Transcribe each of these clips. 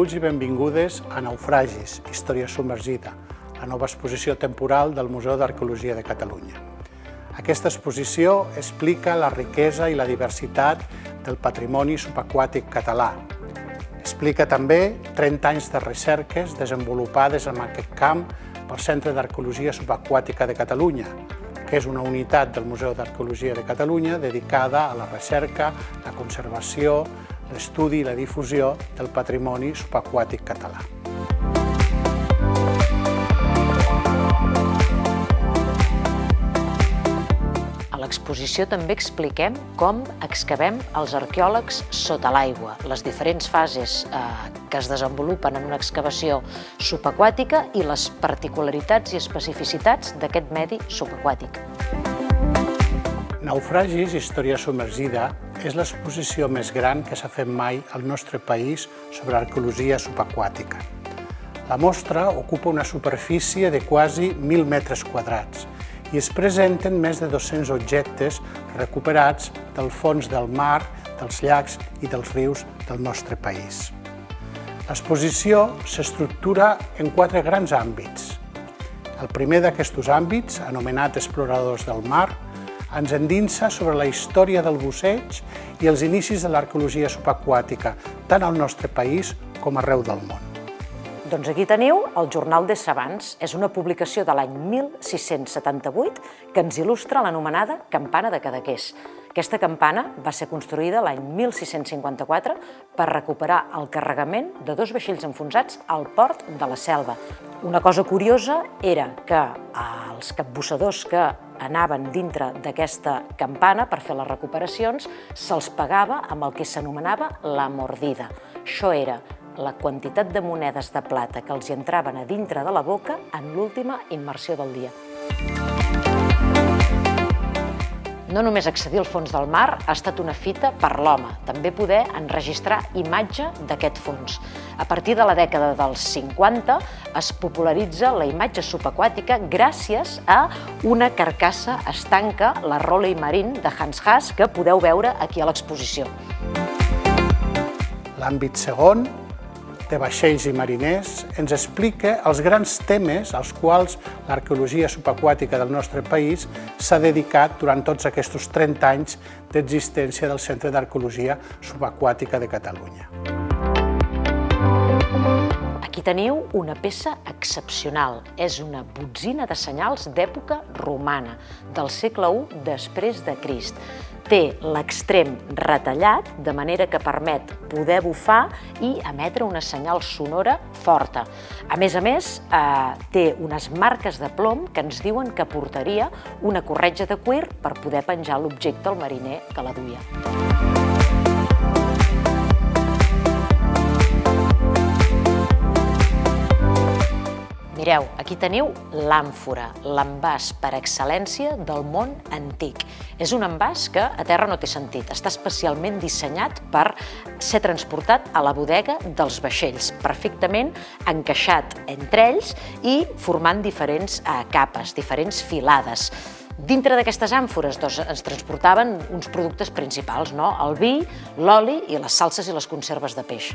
Benvinguts i benvingudes a Naufragis, història submergida, la nova exposició temporal del Museu d'Arqueologia de Catalunya. Aquesta exposició explica la riquesa i la diversitat del patrimoni subaquàtic català. Explica també 30 anys de recerques desenvolupades en aquest camp pel Centre d'Arqueologia Subaquàtica de Catalunya, que és una unitat del Museu d'Arqueologia de Catalunya dedicada a la recerca, la conservació, l'estudi i la difusió del patrimoni subaquàtic català. A l'exposició també expliquem com excavem els arqueòlegs sota l'aigua, les diferents fases que es desenvolupen en una excavació subaquàtica i les particularitats i especificitats d'aquest medi subaquàtic. Naufragis, història submergida, és l'exposició més gran que s'ha fet mai al nostre país sobre arqueologia subaquàtica. La mostra ocupa una superfície de quasi 1.000 metres quadrats i es presenten més de 200 objectes recuperats del fons del mar, dels llacs i dels rius del nostre país. L'exposició s'estructura en 4 grans àmbits. El primer d'aquests àmbits, anomenat Exploradors del Mar, ens endinsa sobre la història del busseig i els inicis de l'arqueologia subaquàtica, tant al nostre país com arreu del món. Doncs aquí teniu el Journal des Savants. És una publicació de l'any 1678 que ens il·lustra l'anomenada Campana de Cadaqués. Aquesta campana va ser construïda l'any 1654 per recuperar el carregament de 2 vaixells enfonsats al port de la Selva. Una cosa curiosa era que els capbussadors que anaven dintre d'aquesta campana per fer les recuperacions se'ls pagava amb el que s'anomenava la mordida. Això era la quantitat de monedes de plata que els entraven a dintre de la boca en l'última immersió del dia. No només accedir al fons del mar ha estat una fita per l'home, també poder enregistrar imatge d'aquest fons. A partir de la dècada dels 50 es popularitza la imatge subaquàtica gràcies a una carcassa estanca, la Raleigh Marine de Hans Haas, que podeu veure aquí a l'exposició. L'àmbit segon, de vaixells i mariners, ens explica els grans temes als quals l'arqueologia subaquàtica del nostre país s'ha dedicat durant tots aquests 30 anys d'existència del Centre d'Arqueologia Subaquàtica de Catalunya. Aquí teniu una peça excepcional. És una botzina de senyals d'època romana, del segle I després de Crist. Té l'extrem retallat, de manera que permet poder bufar i emetre una senyal sonora forta. A més, té unes marques de plom que ens diuen que portaria una corretja de cuir per poder penjar l'objecte al mariner que la duia. Mireu, aquí teniu l'àmfora, l'envàs per excel·lència del món antic. És un envàs que a terra no té sentit, està especialment dissenyat per ser transportat a la bodega dels vaixells, perfectament encaixat entre ells i formant diferents capes, diferents filades. Dintre d'aquestes àmfores es transportaven uns productes principals, el vi, l'oli i les salses i les conserves de peix.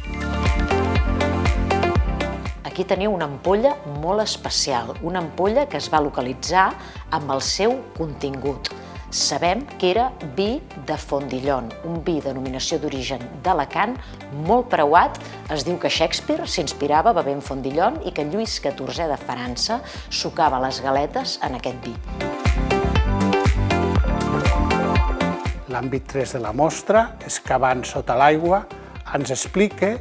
Aquí teniu una ampolla molt especial, una ampolla que es va localitzar amb el seu contingut. Sabem que era vi de Fondillon, un vi de denominació d'origen d'Alacant, molt preuat. Es diu que Shakespeare s'inspirava bevent Fondillon i que Lluís XIV de França sucava les galetes en aquest vi. L'àmbit 3 de la mostra, excavant sota l'aigua, ens explica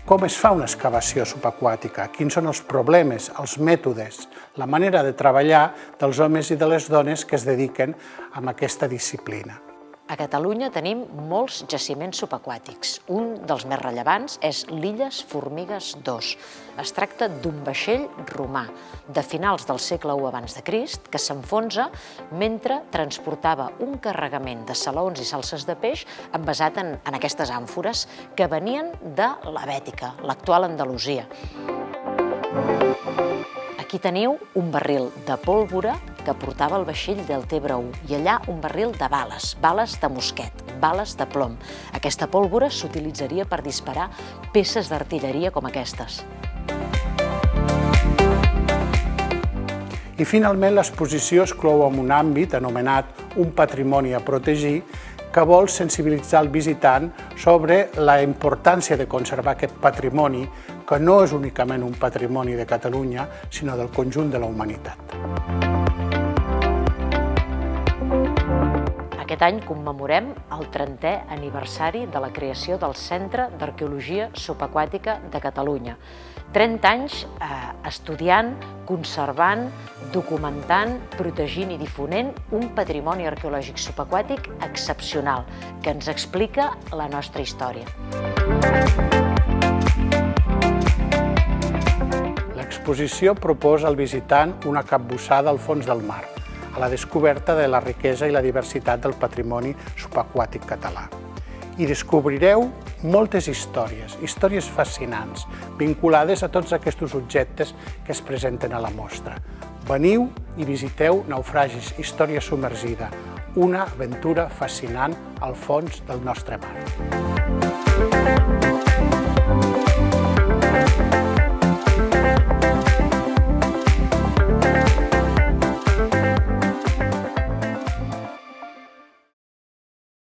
com es fa una excavació subaquàtica, quins són els problemes, els mètodes, la manera de treballar dels homes i de les dones que es dediquen a aquesta disciplina. A Catalunya tenim molts jaciments subaquàtics. Un dels més rellevants és l'Illes Formigues II. Es tracta d'un vaixell romà de finals del segle I abans de Crist que s'enfonsa mentre transportava un carregament de salons i salses de peix envasat en aquestes àmfores que venien de la Bètica, l'actual Andalusia. Aquí teniu un barril de pólvora que portava el vaixell del Tebre I i allà un barril de bales de mosquet, bales de plom. Aquesta pólvora s'utilitzaria per disparar peces d'artilleria com aquestes. I finalment l'exposició es clou amb un àmbit anomenat un patrimoni a protegir que vol sensibilitzar el visitant sobre la importància de conservar aquest patrimoni que no és únicament un patrimoni de Catalunya, sinó del conjunt de la humanitat. Aquest any commemorem el 30è aniversari de la creació del Centre d'Arqueologia Subaquàtica de Catalunya. 30 anys estudiant, conservant, documentant, protegint i difonent un patrimoni arqueològic subaquàtic excepcional que ens explica la nostra història. L'exposició proposa al visitant una capbussada al fons del mar, a la descoberta de la riquesa i la diversitat del patrimoni subaquàtic català. I descobrireu moltes històries fascinants, vinculades a tots aquests objectes que es presenten a la mostra. Veniu i visiteu Naufragis, història submergida, una aventura fascinant al fons del nostre mar.